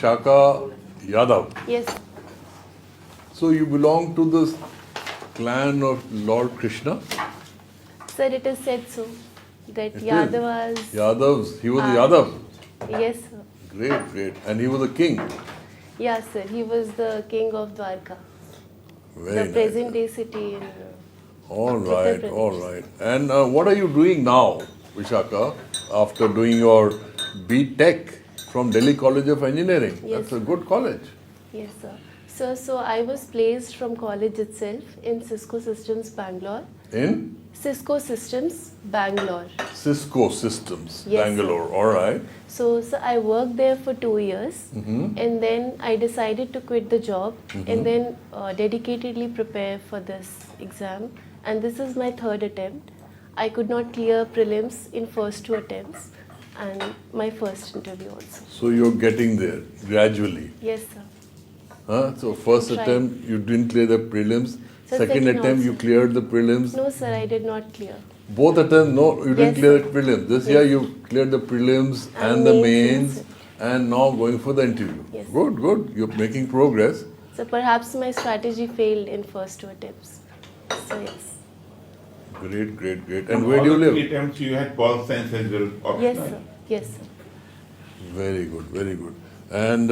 Shaka Yadav. Yes, So you belong to this clan of Lord Krishna? sir, it is said so that It is. Yadavas. Yadavs. He was a are- Yadav. Yes, sir. Great, great. And he was a king. Yeah, sir. He was the king of Dwarka, Very the nice. present day city in. All Uttar right, Pradesh. all right. And what are you doing now, Vishaka, after doing your B.Tech from Delhi College of Engineering? Yes. That's a good college. Yes, sir. So I was placed from college itself in Cisco Systems, Bangalore. In Cisco Systems, Bangalore. Cisco Systems, Yes, sir. Bangalore. All right. So I worked there for 2 years, and then I decided to quit the job and then dedicatedly prepare for this exam. And this is my third attempt. I could not clear prelims in first 2 attempts, and my first interview also. So you're getting there gradually. Yes, sir. Huh? So first Trying. attempt you didn't clear the prelims. Sir, Second second attempt you also. cleared the prelims. No, sir, I did not clear. Both attempts, no, you didn't Yes, clear sir. the prelims. This Yes. year you cleared the prelims and And the mains, mains, and now going for the interview. Yes. Good, good. You're making progress. So perhaps my strategy failed in first 2 attempts. So yes. Great, great, great. From And where do you all the live? 3 attempts you had Pol Science as well optional. Yes, sir. Yes, sir. Very good, very good. And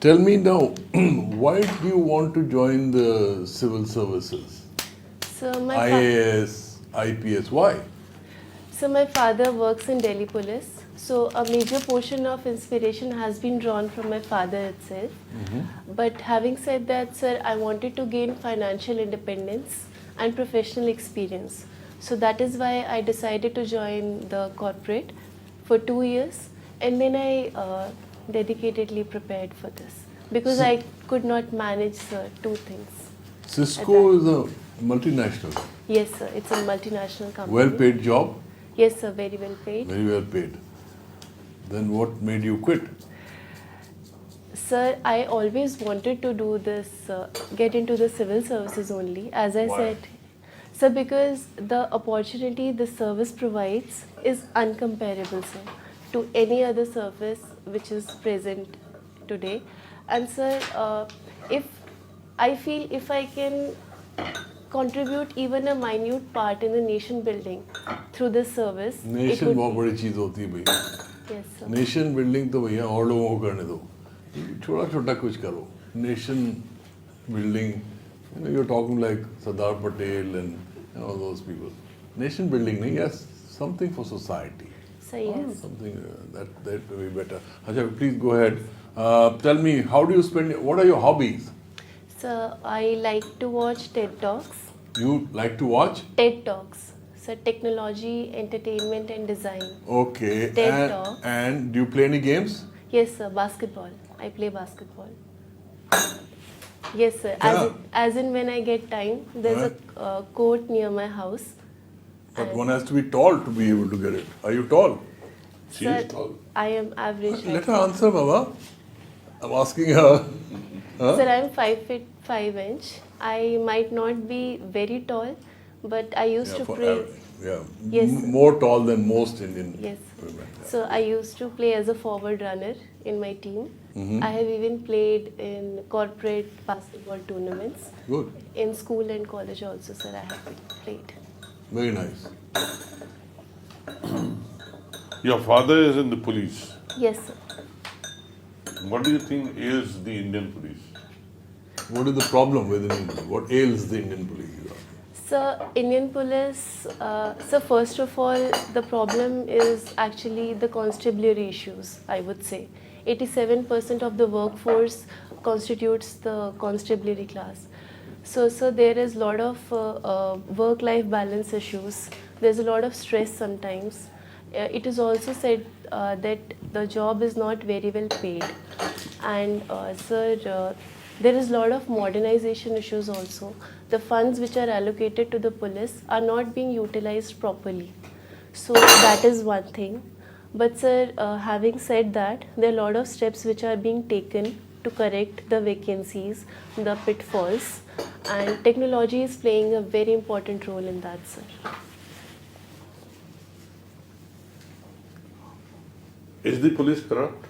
tell me now, why do you want to join the civil services? So my IAS, IPS, why? So my father works in Delhi Police. So a major portion of inspiration has been drawn from my father itself. But having said that, sir, I wanted to gain financial independence and professional experience. So that is why I decided to join the corporate for 2 years, and then I dedicatedly prepared for this because I could not manage, sir, 2 things. Cisco is a multinational, Yes, sir, it's a multinational company. well-paid job, Yes, sir, very well paid. very well paid. Then what made you quit? Sir, I always wanted to do this, get into the civil services only, as I Why? said. Sir, because the opportunity the service provides is uncomparable, sir, to any other service which is present today. And sir, if I feel if I can contribute even a minute part in the nation building through this service, nation it would. बहुत बड़ी चीज होती है भैया. Yes, sir. Nation building तो भैया और लोगों को करने दो. छोटा छोटा कुछ करो. Nation building, you're talking like Sardar Patel and all those people. Nation building नहीं, yes, something for society. So yes. Something that will be better. Acha, please go ahead. Tell me, how do you spend? What are your hobbies? So I like to watch TED Talks. You like to watch? TED Talks. So technology, entertainment and design. Okay. TED and, Talks. and do you play any games? Yes, sir. Basketball. I play basketball. Yes, sir. Yeah. As in when I get time, there's a court near my house. But And- one has to be tall to be able to get it. Are you tall? She Sir, is tall. I am average. Let her answer, Baba. I'm asking her. Huh? Sir, I am 5 feet 5 inch. I might not be very tall, but I used to play. Yeah. Yes, sir. More tall than most Indian Yes. women. So I used to play as a forward runner in my team. I have even played in corporate basketball tournaments. Good. In school and college also, sir, I have played. Very nice. Your father is in the police. Yes, sir. What do you think ails the Indian police? What is the problem with Indian police? What ails the Indian police? So, Indian police, so first of all, the problem is actually the constabulary issues, I would say. 87% of the workforce constitutes the constabulary class. So there is a lot of work-life balance issues. There's a lot of stress sometimes. It is also said that the job is not very well paid. And sir, there is a lot of modernization issues also. The funds which are allocated to the police are not being utilized properly. So that is one thing. But sir, having said that, there are a lot of steps which are being taken to correct the vacancies, the pitfalls, and technology is playing a very important role in that, sir. Is the police corrupt?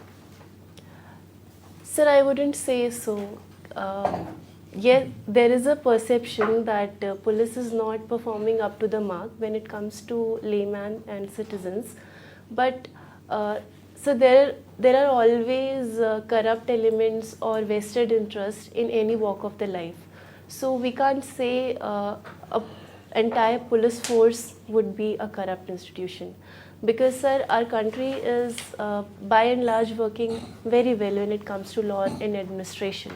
Sir, I wouldn't say so. Yes, there is a perception that police is not performing up to the mark when it comes to layman and citizens. But so there are always corrupt elements or vested interest in any walk of the life. So we can't say a entire police force would be a corrupt institution. Because, sir, our country is by and large working very well when it comes to law and administration.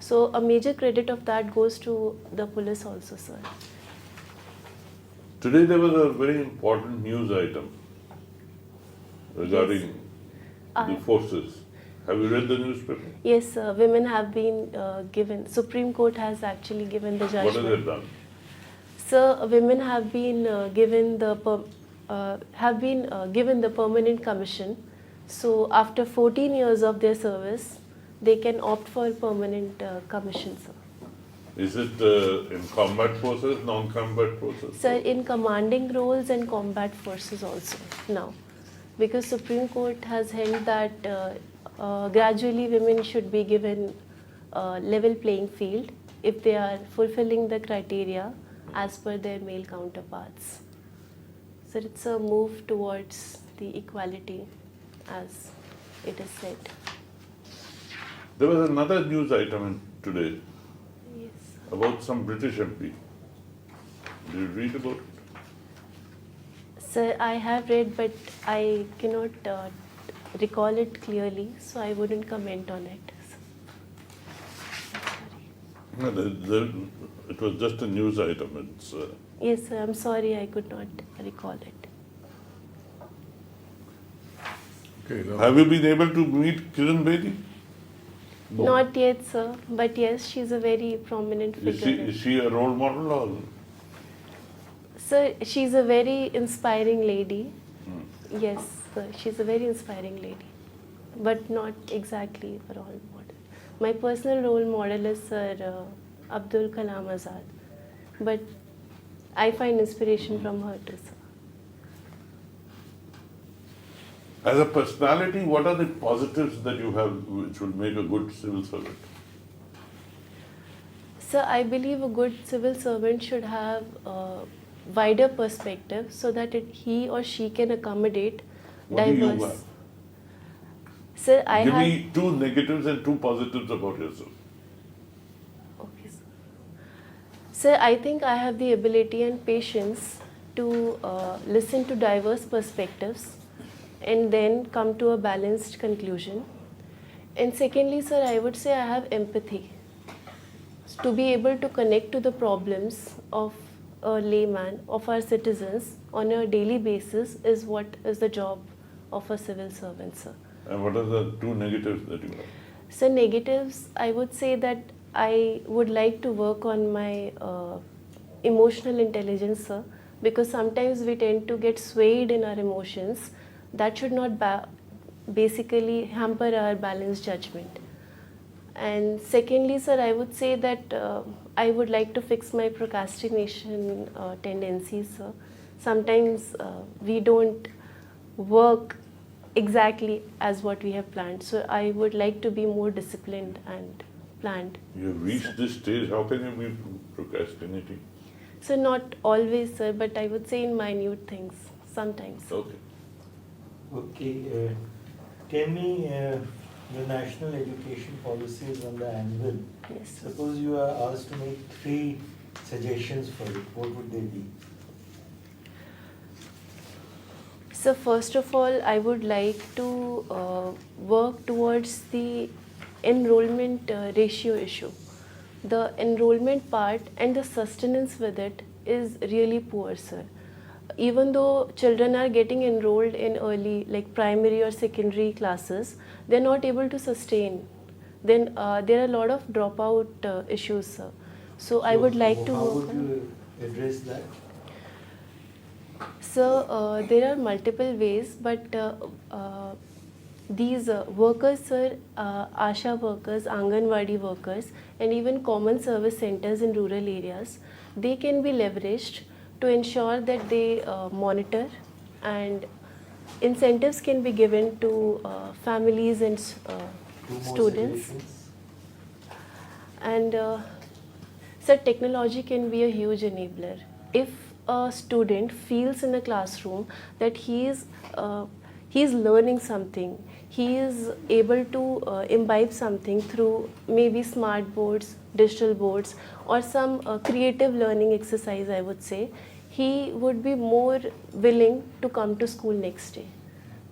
So a major credit of that goes to the police also, sir. Today there was a very important news item regarding the forces. Have you read the newspaper? Yes, sir, women have been given, Supreme Court has actually given the What judgment. has it done? Sir, women have been given the given the permanent commission. So after 14 years of their service, they can opt for permanent commission, sir. Is it in combat forces, non-combat forces? Sir, in commanding roles and combat forces also now, because Supreme Court has held that gradually women should be given level playing field if they are fulfilling the criteria as per their male counterparts. So it's a move towards the equality as it is said. There was another news item today Yes. about some British MP. Did you read about it? Sir, I have read, but I cannot recall it clearly, so I wouldn't comment on it. No, it was just a news item. It's Yes, sir, I'm sorry, I could not recall it. Okay, now, Have you been able to meet Kiran Bedi? Not yet, sir, but yes, she's a very prominent figure. Is she a role model or? Sir, she's a very inspiring lady. Yes, sir, she's a very inspiring lady, but not exactly a role model. My personal role model is Sir Abdul Kalam Azad, but I find inspiration from her too, sir. As a personality, what are the positives that you have which will make a good civil servant? Sir, I believe a good civil servant should have a wider perspective so that he or she can accommodate What do you diverse. have? Sir, I Give have. me 2 negatives and 2 positives about yourself. Okay, sir. Sir, I think I have the ability and patience to listen to diverse perspectives and then come to a balanced conclusion. And secondly, sir, I would say I have empathy. To be able to connect to the problems of a layman, of our citizens on a daily basis is what is the job of a civil servant, sir. And what are the 2 negatives that you have? So negatives, I would say that I would like to work on my emotional intelligence, sir, because sometimes we tend to get swayed in our emotions. That should not basically hamper our balanced judgment. And secondly, sir, I would say that I would like to fix my procrastination tendencies, sir. Sometimes we don't work exactly as what we have planned. So I would like to be more disciplined and planned. You have reached this stage, how can you be procrastinating? So not always, sir, but I would say in minute things, sometimes. Okay. Okay, tell me the national education policies on the annual. Yes, sir. Suppose you are asked to make 3 suggestions for it, what would they be? So first of all, I would like to work towards the enrollment ratio issue. The enrollment part and the sustenance with it is really poor, sir. Even though children are getting enrolled in early, like primary or secondary classes, they're not able to sustain. Then there are a lot of dropout issues, sir. So I would like to How work would on. you address that? So there are multiple ways, but these workers, sir, ASHA workers, Anganwadi workers, and even common service centers in rural areas, they can be leveraged to ensure that they monitor and incentives can be given to families and Two more students. suggestions. And sir, technology can be a huge enabler. If a student feels in a classroom that he is learning something, he is able to imbibe something through maybe smart boards, digital boards, or some creative learning exercise, I would say, he would be more willing to come to school next day.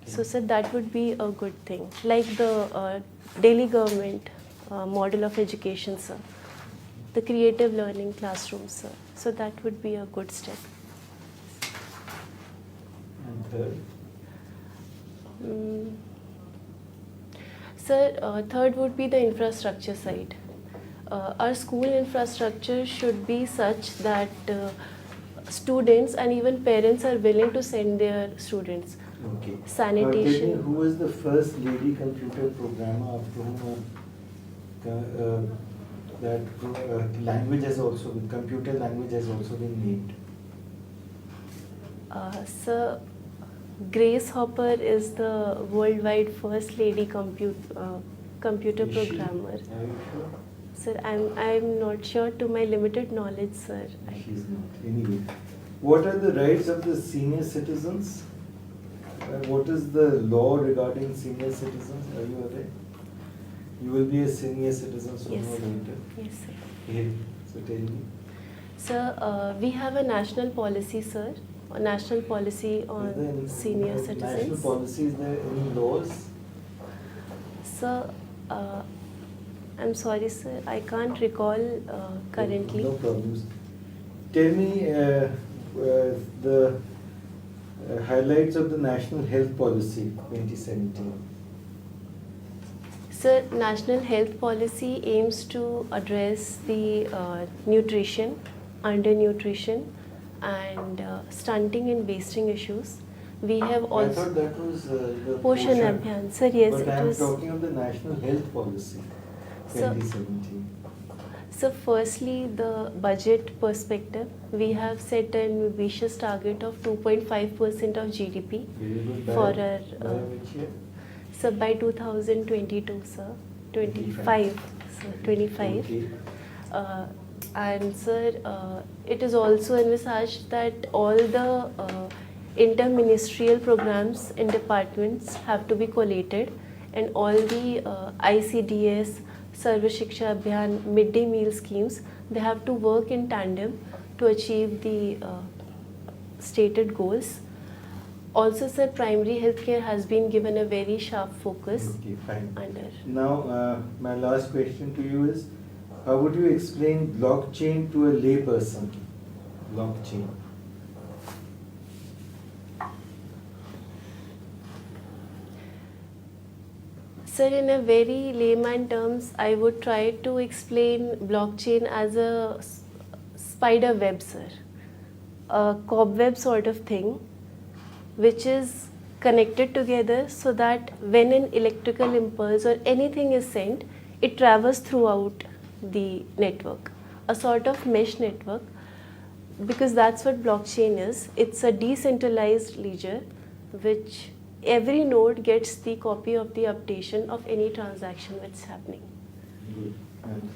So, sir, that would be a good thing, like the Delhi government model of education, sir. The creative learning classrooms, sir. So that would be a good step. And third, Mm. Sir, third would be the infrastructure side. Our school infrastructure should be such that students and even parents are willing to send their students. okay. Sanitation. Tell me, who was the first lady computer programmer after whom language has also been, computer language has also been named? Sir, Grace Hopper is the worldwide first lady computer Is she? programmer. Are you sure? Sir, I'm not sure to my limited knowledge, sir. She's not. Anyway, what are the rights of the senior citizens? What is the law regarding senior citizens? Are you aware? You will be a senior citizen sooner Yes. or later. Yes, sir. Okay, so tell me. Sir, we have a national policy, sir. A national policy Is there on any- senior National citizens. policy, is there any laws? Sir, I'm sorry, sir. I can't recall currently. No problems. Tell me the highlights of the National Health Policy 2017. Sir, National Health Policy aims to address the nutrition, undernutrition, and stunting and wasting issues. We have I also thought that was the Poshan Abhiyan. Sir, yes, but it I am was. talking of the National Health Policy Sir, 2017. So firstly, the budget perspective, we have set an ambitious target of 2.5% of GDP Very good. for our, By which year? so by 2022, sir, 25, sir, 25. Okay. And sir, it is also envisaged that all the interministerial programs and departments have to be collated, and all the ICDS, Sarva Shiksha Abhiyan, midday meal schemes, they have to work in tandem to achieve the stated goals. Also, sir, primary healthcare has been given a very sharp focus Okay, fine. under. Now, my last question to you is, how would you explain blockchain to a layperson? Blockchain. Sir, in a very layman terms, I would try to explain blockchain as a spider web, sir. A cobweb sort of thing, which is connected together so that when an electrical impulse or anything is sent, it travels throughout the network. A sort of mesh network, because that's what blockchain is. It's a decentralized ledger which every node gets the copy of the updation of any transaction that's happening. Good. And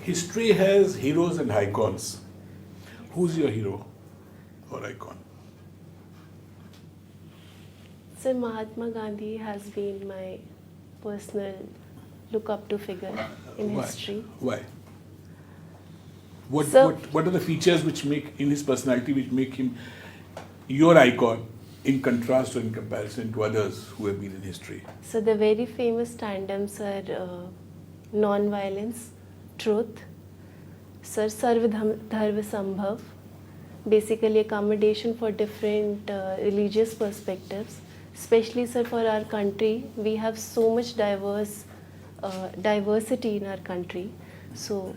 History has heroes and icons. Who's your hero or icon? Sir, Mahatma Gandhi has been my personal look up to figure in Why? history. Why? What, So- what are the features which make in his personality which make him your icon in contrast or in comparison to others who have been in history? So the very famous tandems are non-violence, truth, Sir, Sarva Dharma Sambhav, basically accommodation for different religious perspectives. Especially, sir, for our country, we have so much diversity in our country. So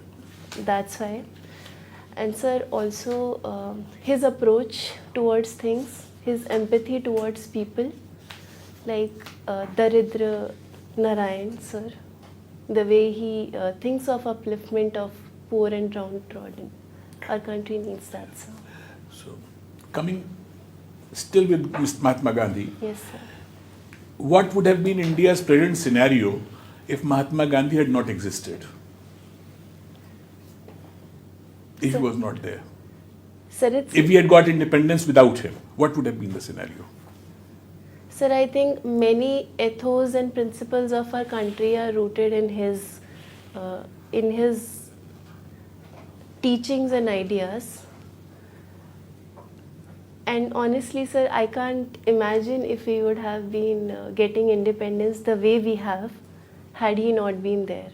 that's why. And sir, also his approach towards things, his empathy towards people, like Daridra Narayan, sir, the way he thinks of upliftment of poor and downtrodden. Our country needs that, sir. So, coming still with Mahatma Gandhi. Yes, sir. What would have been India's present scenario if Mahatma Gandhi had not existed? If he Sir. was not there. Sir, it's, If we had got independence without him, what would have been the scenario? sir, I think many ethos and principles of our country are rooted in his teachings and ideas. And honestly, sir, I can't imagine if we would have been getting independence the way we have had he not been there.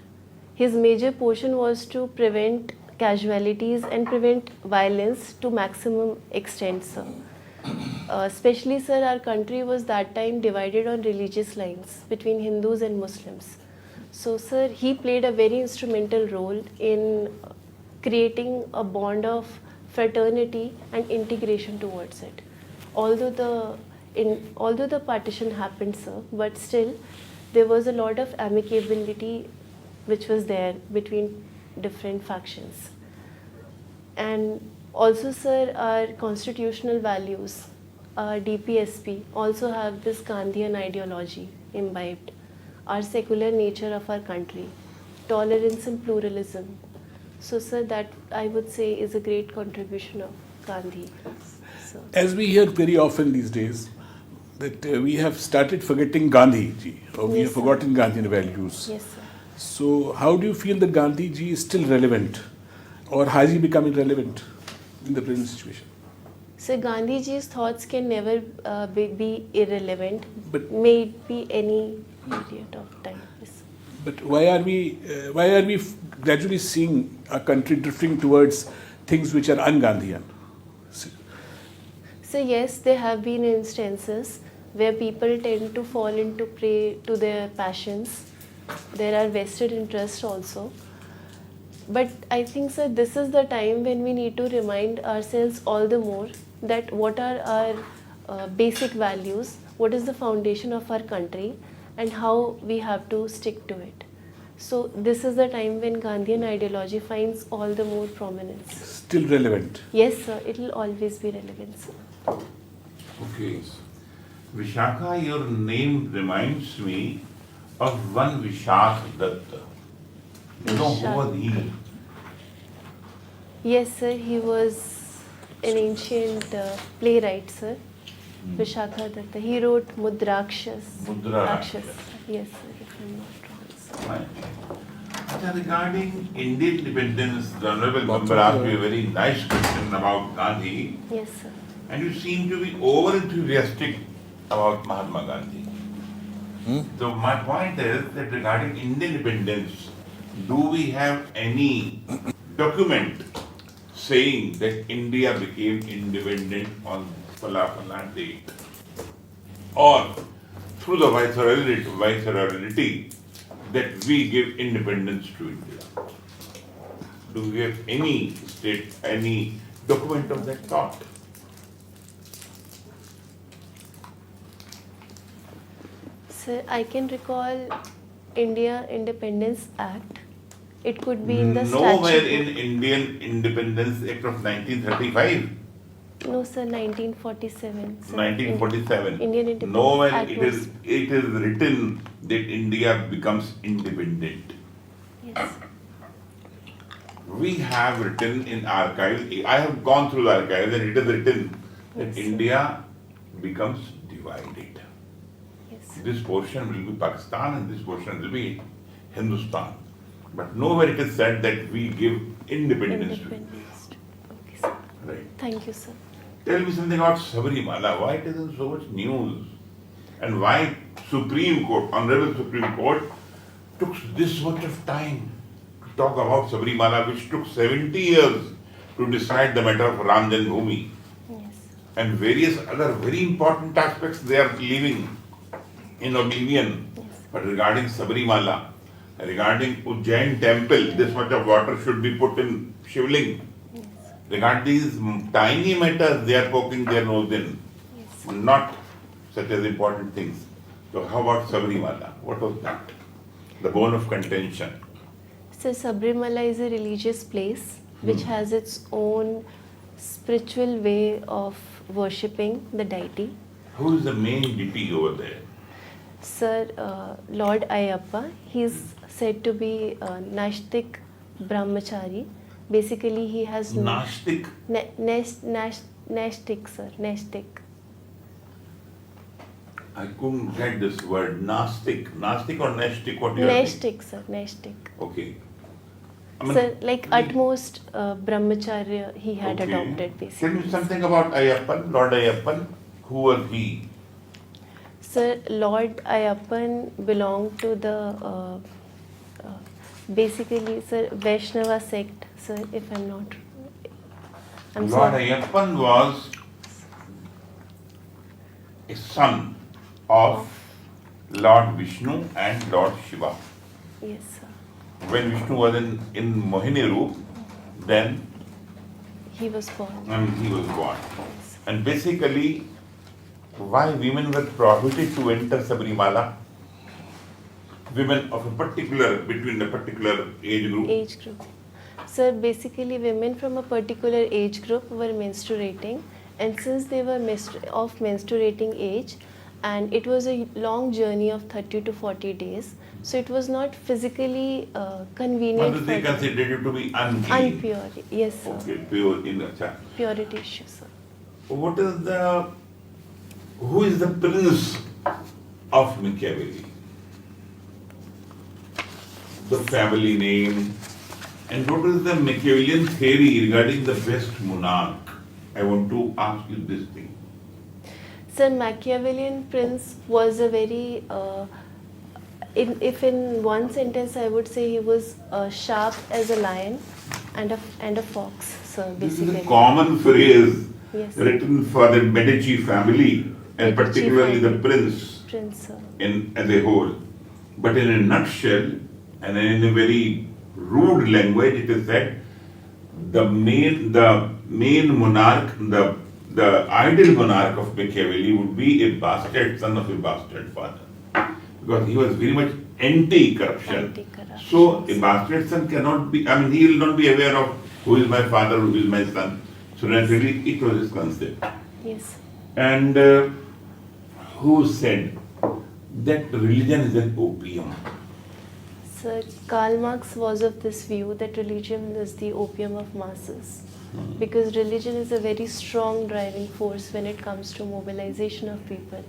His major portion was to prevent casualties and prevent violence to maximum extent, sir. Especially, sir, our country was that time divided on religious lines between Hindus and Muslims. So, sir, he played a very instrumental role in creating a bond of fraternity and integration towards it. Although the partition happened, sir, but still there was a lot of amicability which was there between different factions. And also, sir, our constitutional values, our DPSP, also have this Gandhian ideology imbibed. Our secular nature of our country, tolerance and pluralism. So, sir, that I would say is a great contribution of Gandhi. So, As we hear very often these days, that we have started forgetting Gandhi ji, or we Yes, have sir. forgotten Gandhian values. yes, sir. So, how do you feel that Gandhi ji is still relevant, or has he become irrelevant in the present situation? So, Gandhiji's thoughts can never be irrelevant, But- may it be any period of time. Yes. But why are we gradually seeing our country drifting towards things which are un-Gandhian? So, yes, there have been instances where people tend to fall into prey to their passions. There are vested interests also. But I think, sir, this is the time when we need to remind ourselves all the more that what are our basic values, what is the foundation of our country, and how we have to stick to it. So this is the time when Gandhian ideology finds all the more prominence. Still relevant. Yes, sir, it will always be relevant, sir. Okay. Vishakha, your name reminds me of one Vishak Datta. You know who was he? Yes, sir, he was an ancient playwright, sir. Vishakha Datta. He wrote Mudrakshas. Mudrakshas. Yes, sir, if I'm not wrong, sir. Right. Regarding Indian independence, the Honorable Member asked me a very nice question about Gandhi, Yes, sir. and you seem to be over enthusiastic about Mahatma Gandhi. So my point is that regarding Indian independence, do we have any document saying that India became independent on Fala date? Or through the viceroyalty that we give independence to India? Do we have any document of that thought? Sir, I can recall India Independence Act. It could be in the Nowhere statute. in Indian Independence Act of 1935, No, sir, 1947. Sir. 1947. Indian Independence Nowhere Act it was- is written that India becomes independent. Yes. We have written in archives, I have gone through the archives and it is written that Yes, sir. India becomes divided. Yes. This portion will be Pakistan and this portion will be Hindustan. But nowhere it is said that we give independence to India. Independence. Okay, sir. Right. Thank you, sir. Tell me something about Sabarimala. Why it isn't so much news? And why Supreme Court, Honorable Supreme Court, took this much of time to talk about Sabarimala, which took 70 years to decide the matter of Ram Janmabhoomi, Yes. and various other very important aspects they are leaving in oblivion. Yes. But regarding Sabarimala, regarding Ujjain temple, this much of water should be put in Shivling. Yes. Regarding these tiny matters, they are poking their nose in, Yes. not such as important things. So how about Sabarimala? What was that? The bone of contention. So Sabrimala is a religious place which has its own spiritual way of worshipping the deity. Who is the main deity over there? Sir, Lord Ayappa, he is said to be Nashtik Brahmachari. Basically, he has Nashtik. Nashtik, sir, Nashtik. I couldn't get this word. Nastik. Nastik or Nashtik? What do you Nashtik, sir, Nashtik. Okay. I mean, Sir, like utmost brahmacharya he had okay. adopted Tell basically. me something about Ayappan, Lord Ayappan. Who was he? Sir, Lord Ayappan belonged to the basically, sir, Vaishnava sect, sir, if I'm not. I'm Lord sorry. Ayappan was a son of Lord Vishnu and Lord Shiva. Yes, sir. When Vishnu was in Mohini Roop, then He was born. he was born. Yes. And basically, why women were prohibited to enter Sabarimala? Women of a particular, between a particular age group. Age group. Sir, basically women from a particular age group were menstruating, and since they were of menstruating age, and it was a long journey of 30 to 40 days, so it was not physically convenient But for they them. considered it to be unclean. Unpure. Yes, sir. Okay, pure in a child. Purity issue, sir. What is who is the prince of Machiavelli? The family name. And what is the Machiavellian theory regarding the best monarch? I want to ask you this thing. Sir, Machiavellian prince was a very, if in one sentence I would say he was sharp as a lion and a fox, sir, This is basically. a common phrase Yes. written for the Medici family and Medici particularly the family. prince Prince, sir. as a whole. But in a nutshell and in a very rude language, it is said the main monarch, the ideal monarch of Machiavelli would be a bastard son of a bastard father, because he was very much anti-corruption. Anti-corruption. So a bastard son cannot be, I mean, he will not be aware of who is my father, who is my son. So naturally, it was his concept. Yes. And who said that religion is an opium? Sir, Karl Marx was of this view that religion is the opium of masses. Because religion is a very strong driving force when it comes to mobilization of people.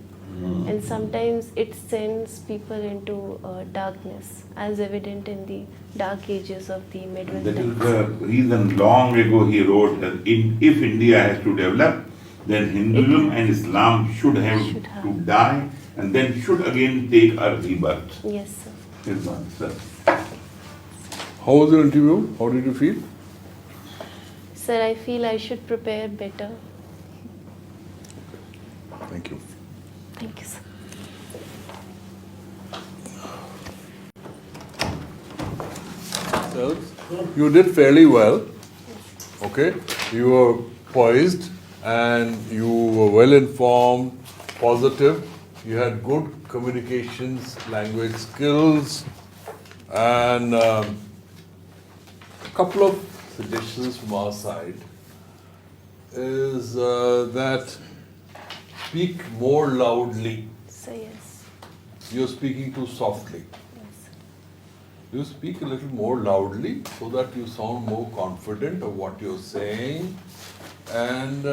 And sometimes it sends people into darkness, as evident in the dark ages of the medieval That is times. the reason long ago he wrote that if India has to develop, then Hinduism and Islam should have Should have. to die and then should again take a rebirth. Yes, sir. Is one, sir. How was your interview? How did you feel? Sir, I feel I should prepare better. Thank you. Thank you, sir. You did fairly well. Okay, you were poised and you were well informed, positive. You had good communications, language skills, and a couple of suggestions from our side is that speak more loudly. So, yes. You're speaking too softly. Yes. You speak a little more loudly so that you sound more confident of what you're saying, and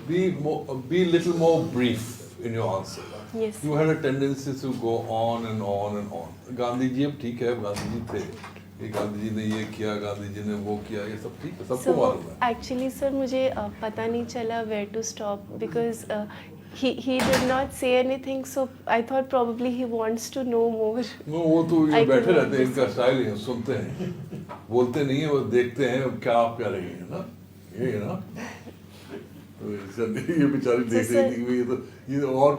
be a little more brief in your answer. Yes. You had a tendency to go on and on and on. Gandhi ji अब ठीक है, गांधी जी थे, ये गांधी जी ने ये किया, गांधी जी ने वो किया, ये सब ठीक है, सबको मालूम है. Actually, sir, मुझे पता नहीं चला where to stop because he did not say anything, so I thought probably he wants to know more. No, वो तो ये I could बैठे not रहते हैं, इनका listen. स्टाइल है, सुनते हैं, बोलते नहीं है, वो देखते हैं क्या आप क्या रही है ना, ये है ना. तो ये बेचारी देख रही थी कि ये तो और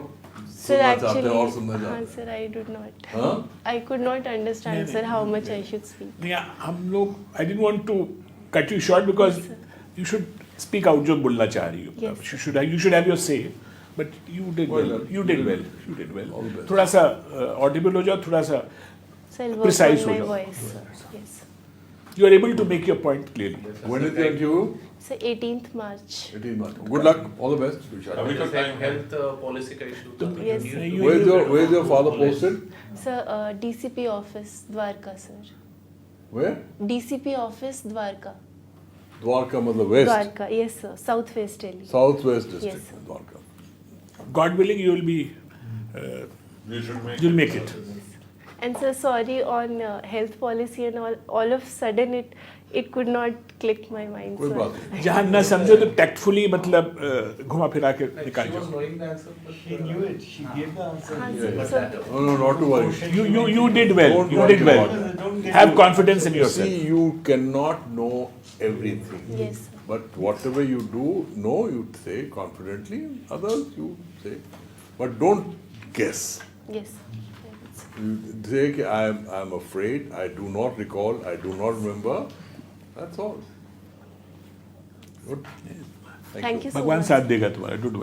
Sir, सुनना चाहते actually, हैं और सुनना चाहते हैं. sir, I did not. हाँ? I could not understand, नहीं, sir, how नहीं, much I should speak. Yeah, हम लोग I didn't want to cut you short because you should speak out जो बोलना चाह रही हो. Yes. You should have your say, but you did Well well. done. You did well. You did well. All the best. थोड़ा सा audible हो जाओ, थोड़ा सा So I'll work Precise on my हो जाओ. voice, sir. Yes. You are able to make your point clearly. When is the interview? So 18th March. 18 March. Good luck. All the best. Vishal. अभी तो time है। health policy का issue Yes, sir. Where's your father posted? Sir, DCP office, Dwarka, sir. Where? DCP office, Dwarka. Dwarka, matlab west. Dwarka, yes, sir. Southwest Delhi. Southwest district. Yes, sir. Dwarka. God willing, you will be. You should make. You'll make it. And sir, sorry on health policy and all of sudden it could not click my mind. कोई sir. बात नहीं. जहाँ न समझो तो tactfully मतलब घुमा फिरा के निकाल she was जाओ. knowing the answer but She knew it. She gave the answer. हाँ, Yeah, sir. yeah. So, No, not to worry. You did well. Don't You worry did well. about it. Don't get Have you- confidence in yourself. See, you cannot know everything. yes, sir. But whatever you do know, you say confidently. Others, you say. But don't guess. Yes, sir. I would say. You say, कि I'm afraid, I do not recall, I do not remember. That's all. Good. Thank you so भगवान much. साथ देगा तुम्हारा. Don't worry.